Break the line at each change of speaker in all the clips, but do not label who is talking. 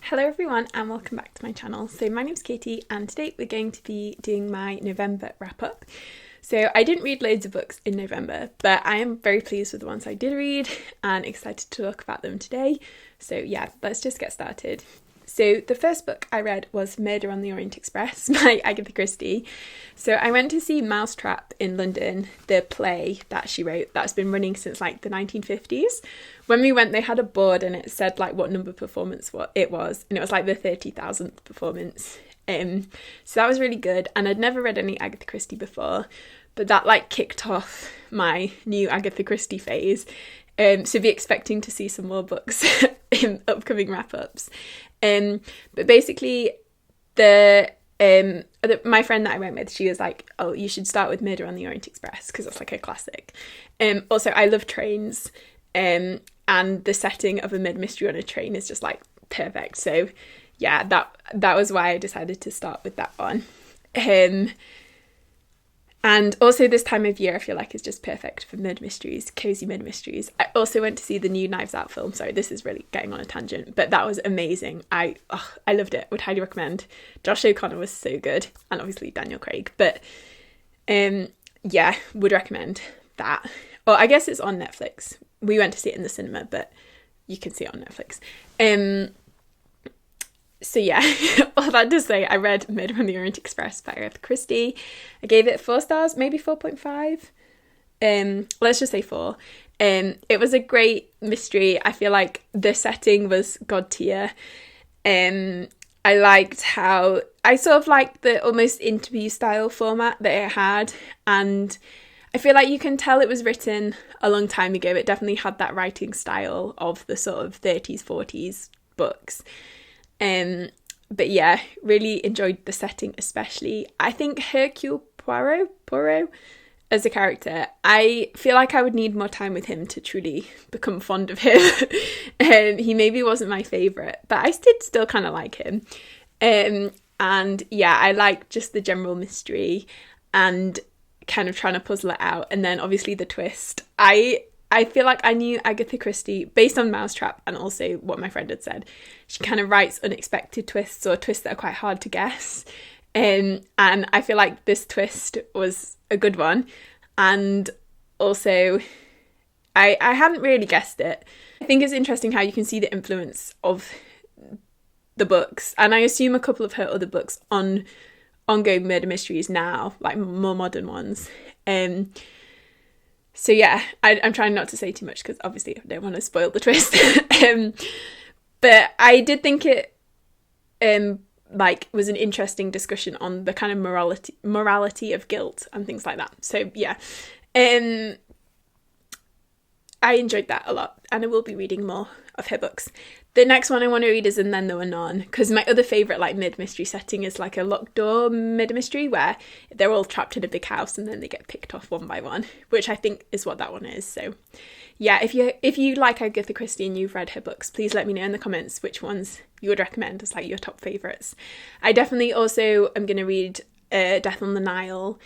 Hello everyone and welcome back to my channel. So my name's Katie and today we're going to be doing my November wrap up. So I didn't read loads of books in November, but I am very pleased with the ones I did read and excited to talk about them today. So yeah, let's just get started. So the first book I read was Murder on the Orient Express by Agatha Christie. So I went to see Mousetrap in London, the play that she wrote that's been running since like the 1950s. When we went, they had a board and it said like what number performance it was, and it was like the 30,000th performance. So that was really good, and I'd never read any Agatha Christie before, but that like kicked off my new Agatha Christie phase. So be expecting to see some more books in upcoming wrap-ups. But basically, my friend that I went with, she was like, "Oh, you should start with Murder on the Orient Express because it's like a classic." Also, I love trains, and the setting of a murder mystery on a train is just like perfect. So, yeah, that was why I decided to start with that one. And also this time of year I feel like is just perfect for murder mysteries, cozy murder mysteries. I also went to see the new Knives Out film. Sorry, this is really getting on a tangent, but that was amazing. I loved it. Would highly recommend. Josh O'Connor was so good, and obviously Daniel Craig. But yeah, would recommend that. Well, I guess it's on Netflix. We went to see it in the cinema, but you can see it on Netflix. So yeah, all that to say, I read Murder on the Orient Express by Agatha Christie. I gave it 4 stars, maybe 4.5. Let's just say 4. It was a great mystery. I feel like the setting was god tier. I liked how I sort of liked the almost interview style format that it had, and I feel like you can tell it was written a long time ago. It definitely had that writing style of the sort of 30s, 40s books. But yeah, really enjoyed the setting especially. I think Hercule Poirot as a character, I feel like I would need more time with him to truly become fond of him. He maybe wasn't my favourite, but I did still kind of like him. And yeah, I like just the general mystery and kind of trying to puzzle it out. And then obviously the twist. I feel like I knew Agatha Christie based on Mousetrap and also what my friend had said. She kind of writes unexpected twists or twists that are quite hard to guess. And I feel like this twist was a good one. And also, I hadn't really guessed it. I think it's interesting how you can see the influence of the books. And I assume a couple of her other books on ongoing murder mysteries now, like more modern ones. So yeah, I'm trying not to say too much because obviously I don't want to spoil the twist. But I did think it was an interesting discussion on the kind of morality of guilt and things like that. So yeah, I enjoyed that a lot, and I will be reading more of her books. The next one I want to read is And Then There Were None, because my other favourite like mid-mystery setting is like a locked door mid-mystery where they're all trapped in a big house and then they get picked off one by one, which I think is what that one is. So yeah, if you like Agatha Christie and you've read her books, please let me know in the comments which ones you would recommend as like your top favourites. I definitely also am going to read Death on the Nile.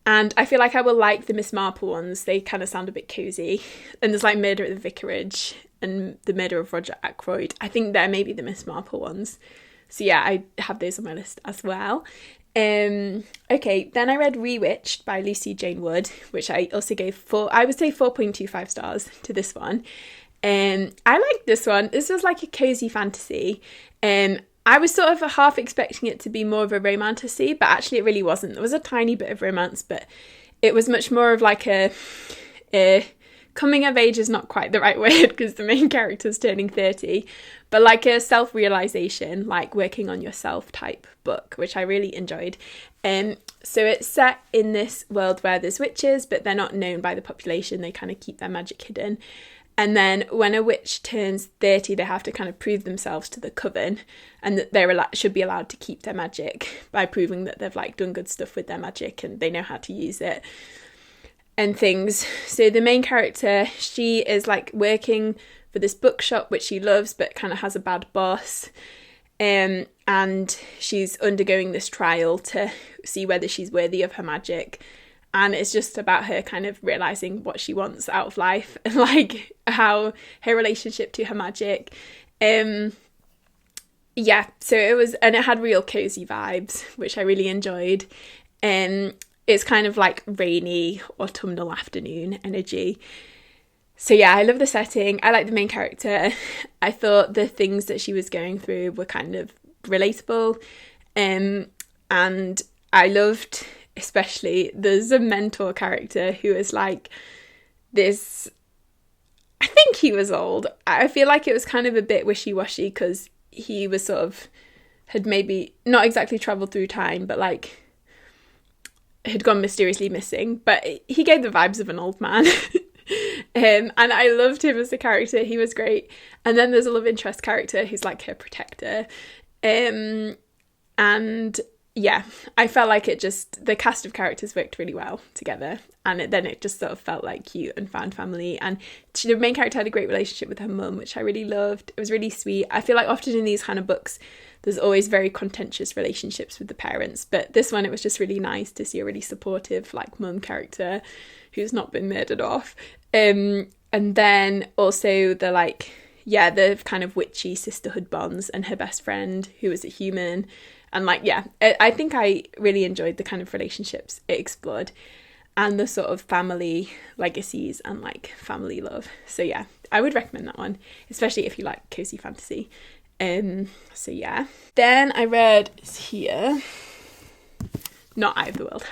And I feel like I will like the Miss Marple ones. They kind of sound a bit cosy. And there's like Murder at the Vicarage and The Murder of Roger Ackroyd. I think they're maybe the Miss Marple ones. So yeah, I have those on my list as well. Okay, then I read Rewitched by Lucy Jane Wood, which I also gave 4.25 stars to this one. I liked this one. This was like a cozy fantasy. I was sort of half expecting it to be more of a romantasy, but actually it really wasn't. There was a tiny bit of romance, but it was much more of like a coming of age is not quite the right word because the main character's turning 30, but like a self-realization, like working on yourself type book, which I really enjoyed. So it's set in this world where there's witches, but they're not known by the population. They kind of keep their magic hidden. And then when a witch turns 30, they have to kind of prove themselves to the coven and that they should be allowed to keep their magic by proving that they've like done good stuff with their magic and they know how to use it and things. So the main character, she is like working for this bookshop, which she loves, but kind of has a bad boss. And she's undergoing this trial to see whether she's worthy of her magic. And it's just about her kind of realising what she wants out of life and like how her relationship to her magic. Yeah, so it was, and it had real cozy vibes, which I really enjoyed. It's kind of like rainy autumnal afternoon energy. So yeah, I love the setting. I like the main character. I thought the things that she was going through were kind of relatable. And I loved, especially, there's a mentor character who is like this, I think he was old. I feel like it was kind of a bit wishy-washy because he was sort of, had maybe not exactly travelled through time, but like had gone mysteriously missing. But he gave the vibes of an old man. And I loved him as a character. He was great. And then there's a love interest character who's like her protector. And yeah, I felt like it just, the cast of characters worked really well together. And then it just sort of felt like cute and found family. And the main character had a great relationship with her mum, which I really loved. It was really sweet. I feel like often in these kind of books, there's always very contentious relationships with the parents. But this one, it was just really nice to see a really supportive, like, mum character who's not been murdered off. And then also the, like, yeah, the kind of witchy sisterhood bonds and her best friend who is a human. And like, yeah, I think I really enjoyed the kind of relationships it explored and the sort of family legacies and like family love. So yeah, I would recommend that one, especially if you like cozy fantasy. So yeah. Then I read here, not Eye of the World.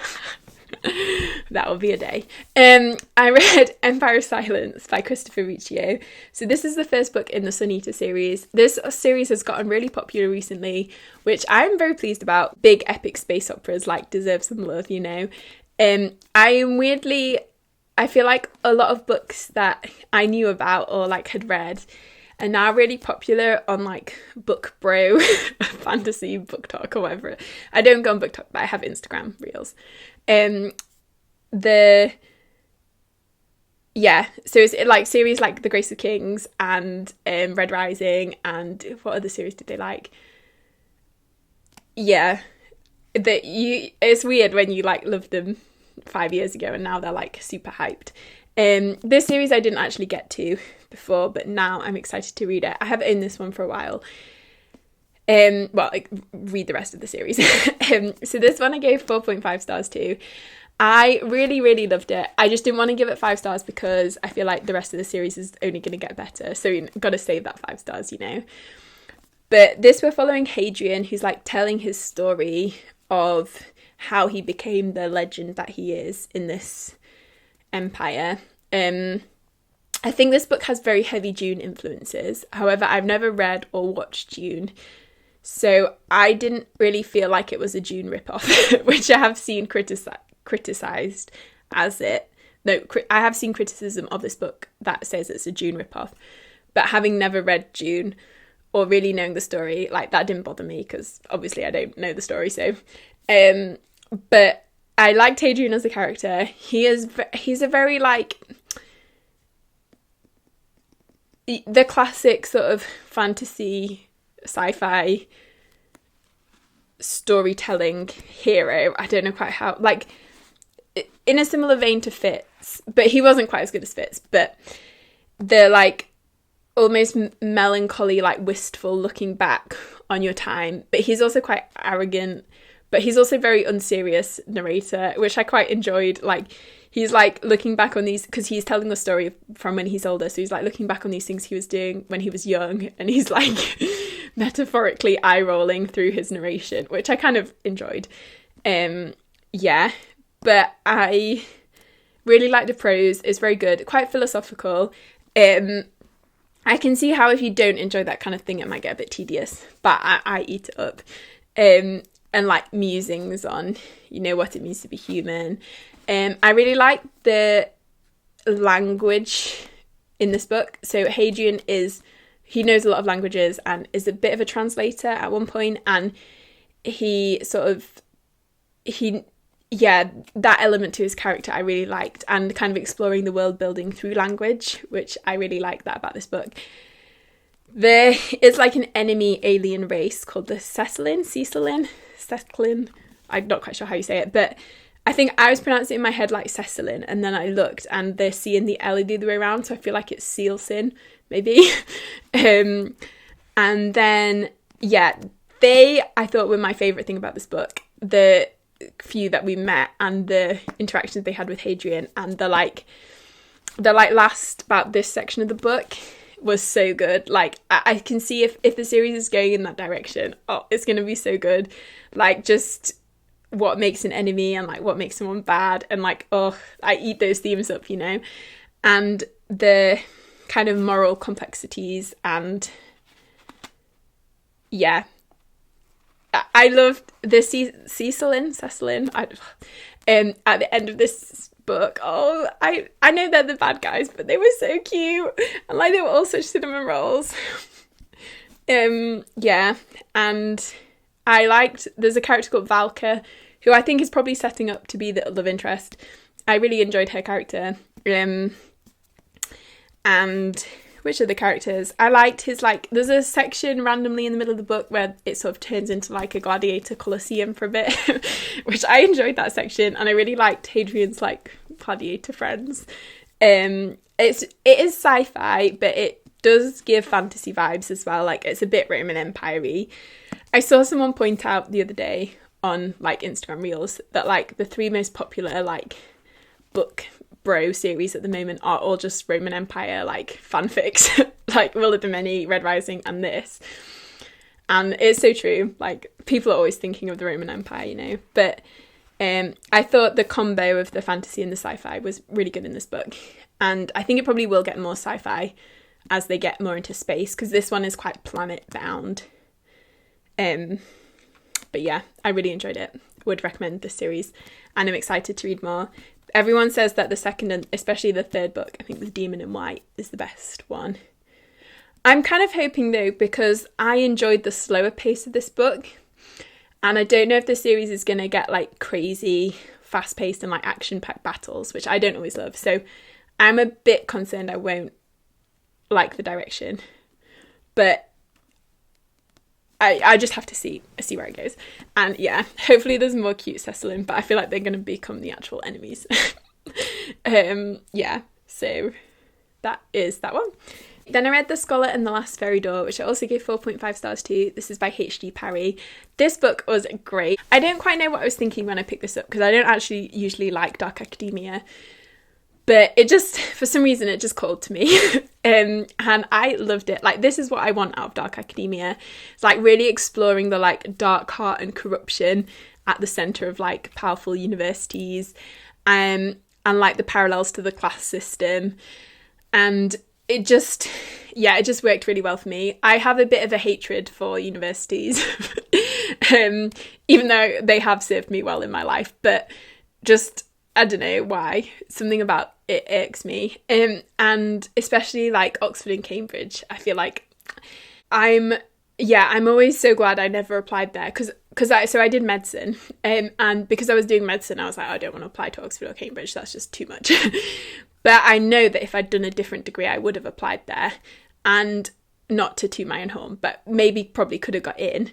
That will be a day. I read Empire of Silence by Christopher Riccio. So this is the first book in the Sun Eater series. This series has gotten really popular recently, which I'm very pleased about. Big epic space operas like deserve some love, you know. I feel like a lot of books that I knew about or like had read are now really popular on like Book Bro, Fantasy Book Talk or whatever. I don't go on Book Talk, but I have Instagram reels. So it's like series like The Grace of Kings and Red Rising, and what other series did they like? Yeah, it's weird when you like loved them 5 years ago and now they're like super hyped. This series I didn't actually get to before, but now I'm excited to read it. I have owned this one for a while. Read the rest of the series. So this one I gave 4.5 stars to. I really, really loved it. I just didn't want to give it 5 stars because I feel like the rest of the series is only going to get better. So you got to save that 5 stars, you know. But this, we're following Hadrian, who's like telling his story of how he became the legend that he is in this empire. I think this book has very heavy Dune influences. However, I've never read or watched Dune. So I didn't really feel like it was a Dune ripoff, which I have seen criticised as it. No, I have seen criticism of this book that says it's a Dune ripoff. But having never read Dune or really knowing the story, like that didn't bother me because obviously I don't know the story. So, but I liked Hadrian as a character. He's a very like the classic sort of fantasy sci-fi storytelling hero. I don't know quite how, like in a similar vein to Fitz, but he wasn't quite as good as Fitz. But the like almost melancholy, like wistful looking back on your time. But he's also quite arrogant. But he's also very unserious narrator, which I quite enjoyed. Like he's like looking back on these, because he's telling the story from when he's older. So he's like looking back on these things he was doing when he was young, and he's like metaphorically eye rolling through his narration, which I kind of enjoyed. Yeah, but I really like the prose. It's very good, quite philosophical. I can see how if you don't enjoy that kind of thing, it might get a bit tedious, but I eat it up. And like musings on, you know, what it means to be human. I really like the language in this book. So Hadrian he knows a lot of languages and is a bit of a translator at one point, and that element to his character I really liked, and kind of exploring the world building through language, which I really like that about this book. There is like an enemy alien race called the Cecilin. I'm not quite sure how you say it, but I think I was pronouncing it in my head like Cecilin, and then I looked and the C and the L are the other way around, so I feel like it's Sealsin, maybe. And then yeah, I thought were my favourite thing about this book. The few that we met and the interactions they had with Hadrian, and the last about this section of the book was so good. Like, I can see if the series is going in that direction, it's going to be so good. Like, just what makes an enemy and like what makes someone bad, and like, I eat those themes up, you know. And the kind of moral complexities, and yeah, I loved the Cecilin at the end of this book. I know they're the bad guys, but they were so cute, and like they were all such cinnamon rolls. Yeah, and I liked, there's a character called Valka, who I think is probably setting up to be the love interest. I really enjoyed her character. And which of the characters? I liked his, like, there's a section randomly in the middle of the book where it sort of turns into like a gladiator coliseum for a bit, which I enjoyed that section, and I really liked Hadrian's like gladiator friends. It is sci-fi, but it does give fantasy vibes as well. Like, it's a bit Roman Empire-y. I saw someone point out the other day on like Instagram Reels that like the 3 most popular like book bro series at the moment are all just Roman Empire like fanfics, like Will of the Many, Red Rising, and this. And it's so true. Like, people are always thinking of the Roman Empire, you know. But I thought the combo of the fantasy and the sci-fi was really good in this book, and I think it probably will get more sci-fi as they get more into space, because this one is quite planet bound. But yeah, I really enjoyed it. Would recommend this series, and I'm excited to read more. Everyone says that the second and especially the third book, I think The Demon in White, is the best one. I'm kind of hoping though, because I enjoyed the slower pace of this book, and I don't know if the series is going to get like crazy fast-paced and like action-packed battles, which I don't always love. So I'm a bit concerned I won't like the direction. But I just have to see where it goes. And yeah, hopefully there's more cute Cecilin, but I feel like they're going to become the actual enemies. Yeah, so that is that one. Then I read The Scholar and the Last Fairy Door, which I also gave 4.5 stars to. This is by H.D. Parry. This book was great. I don't quite know what I was thinking when I picked this up, because I don't actually usually like dark academia. But it just, for some reason, it just called to me. And I loved it. Like, this is what I want out of dark academia. It's like really exploring the like dark heart and corruption at the centre of like powerful universities, and like the parallels to the class system. And it just worked really well for me. I have a bit of a hatred for universities, even though they have served me well in my life. But just, I don't know why, something about it irks me. And especially like Oxford and Cambridge, I feel like I'm always so glad I never applied there, because I did medicine, and because I was doing medicine, I was like, I don't want to apply to Oxford or Cambridge, that's just too much. But I know that if I'd done a different degree, I would have applied there, and not to toot my own horn, but probably could have got in.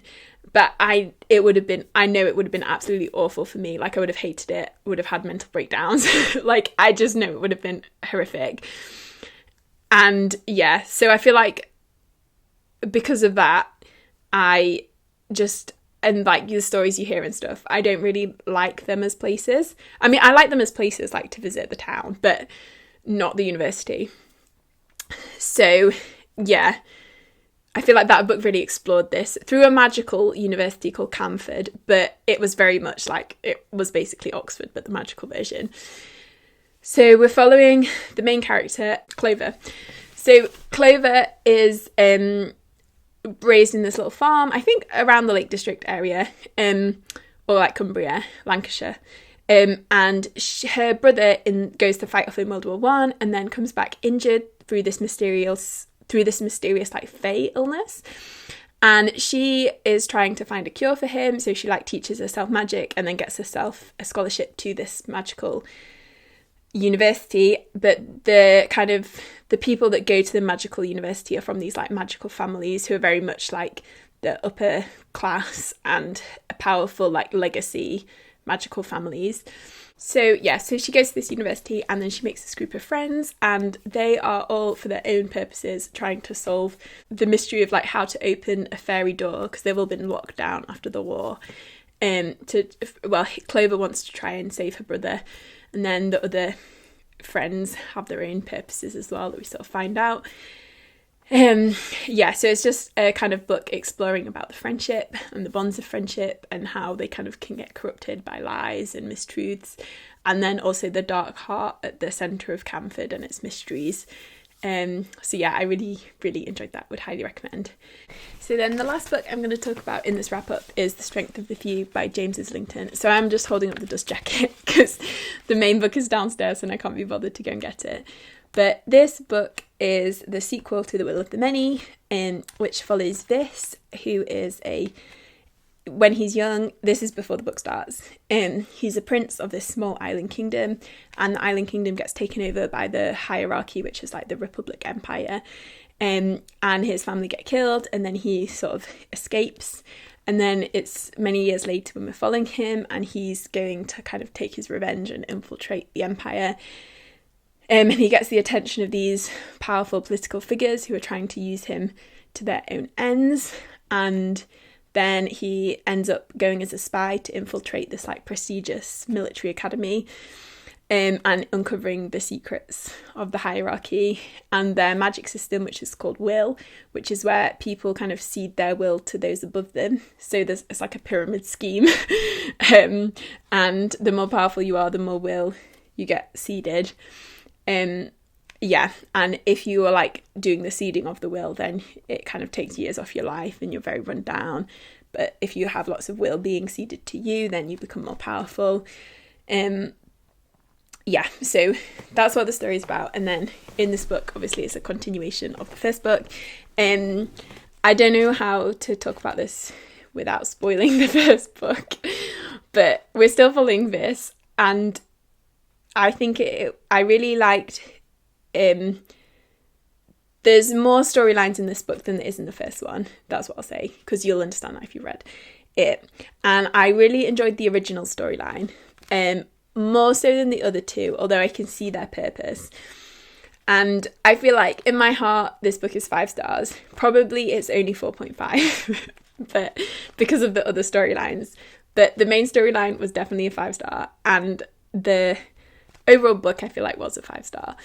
But I know it would have been absolutely awful for me. Like, I would have hated it, would have had mental breakdowns. Like, I just know it would have been horrific. And yeah, so I feel like because of that, and like the stories you hear and stuff, I don't really like them as places. I mean, I like them as places like to visit the town, but not the university. So yeah, I feel like that book really explored this through a magical university called Camford, but it was very much like, it was basically Oxford, but the magical version. So we're following the main character, Clover. So Clover is raised in this little farm, I think around the Lake District area, or like Cumbria, Lancashire. And her brother goes to fight off in World War One, and then comes back injured through this mysterious like Fey illness, and she is trying to find a cure for him. So she like teaches herself magic, and then gets herself a scholarship to this magical university. But the people that go to the magical university are from these like magical families who are very much like the upper class and a powerful like legacy magical families. So yeah, so she goes to this university and then she makes this group of friends, and they are all, for their own purposes, trying to solve the mystery of like how to open a fairy door, because they've all been locked down after the war. Clover wants to try and save her brother, and then the other friends have their own purposes as well that we sort of find out. So it's just a kind of book exploring about the friendship and the bonds of friendship and how they kind of can get corrupted by lies and mistruths, and then also the dark heart at the centre of Camford and its mysteries. I really, really enjoyed that. Would highly recommend. So then the last book I'm going to talk about in this wrap up is The Strength of the Few by James Islington. So I'm just holding up the dust jacket because the main book is downstairs and I can't be bothered to go and get it. But this book is the sequel to The Will of the Many, which follows Vis, who is when he's young, this is before the book starts, he's a prince of this small island kingdom, and the island kingdom gets taken over by the hierarchy, which is like the Republic Empire, and his family get killed, and then he sort of escapes. And then it's many years later when we're following him, and he's going to kind of take his revenge and infiltrate the empire. And he gets the attention of these powerful political figures who are trying to use him to their own ends. And then he ends up going as a spy to infiltrate this like prestigious military academy, and uncovering the secrets of the hierarchy and their magic system, which is called will, which is where people kind of cede their will to those above them. So it's like a pyramid scheme. And the more powerful you are, the more will you get ceded. And if you are like doing the seeding of the will, then it kind of takes years off your life and you're very run down. But if you have lots of will being seeded to you, then you become more powerful. So that's what the story is about. And then in this book, obviously, it's a continuation of the first book. I don't know how to talk about this without spoiling the first book, but we're still following this, and I think I really liked. There's more storylines in this book than there is in the first one. That's what I'll say, because you'll understand that if you read it. And I really enjoyed the original storyline, more so than the other two, although I can see their purpose. And I feel like in my heart, this book is 5 stars. Probably it's only 4.5, but because of the other storylines. But the main storyline was definitely a 5-star, and the overall book I feel like was a 5-star.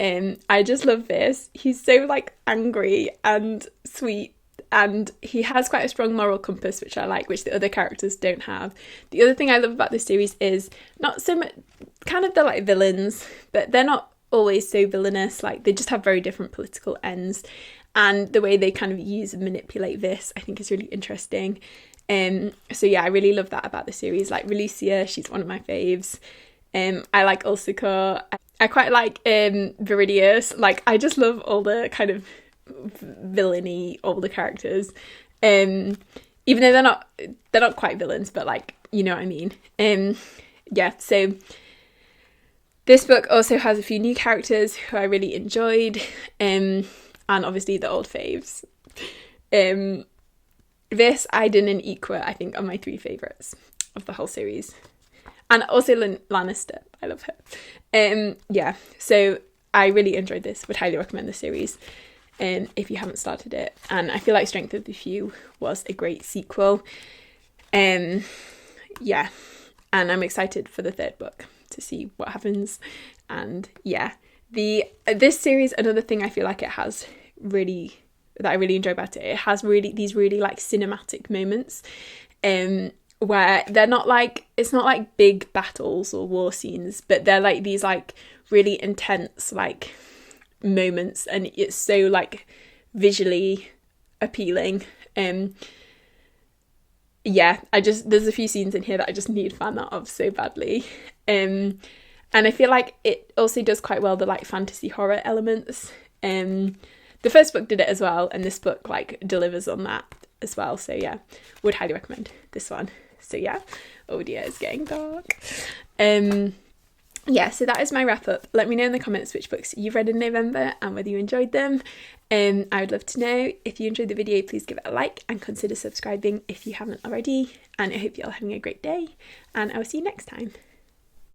I just love this. He's so like angry and sweet, and he has quite a strong moral compass, which I like, which the other characters don't have. The other thing I love about this series is not so much kind of the like villains, but they're not always so villainous. Like they just have very different political ends, and the way they kind of use and manipulate this I think is really interesting. I really love that about the series. Like Relucia, she's one of my faves. I like Ulsica. I quite like Viridius. Like I just love all the kind of villainy older characters. Even though they're not quite villains, but like, you know what I mean. So this book also has a few new characters who I really enjoyed, and obviously the old faves. This, Iden, and Equa, I think, are my 3 favourites of the whole series. And also Lannister. I love her. So I really enjoyed this. Would highly recommend the series if you haven't started it. And I feel like Strength of the Few was a great sequel. And I'm excited for the 3rd book to see what happens. And this series, another thing I feel like it has really, that I really enjoy about it, it has really these really like cinematic moments where they're not like, it's not like big battles or war scenes, but they're like these like really intense like moments, and it's so like visually appealing. There's a few scenes in here that I just need fan art of so badly. And I feel like it also does quite well the like fantasy horror elements. The first book did it as well, and this book like delivers on that as well. So would highly recommend this one. So oh dear, it's getting dark. yeah, so that is my wrap up. Let me know in the comments which books you've read in November and whether you enjoyed them. I would love to know. If you enjoyed the video, please give it a like and consider subscribing if you haven't already. And I hope you're all having a great day, and I will see you next time.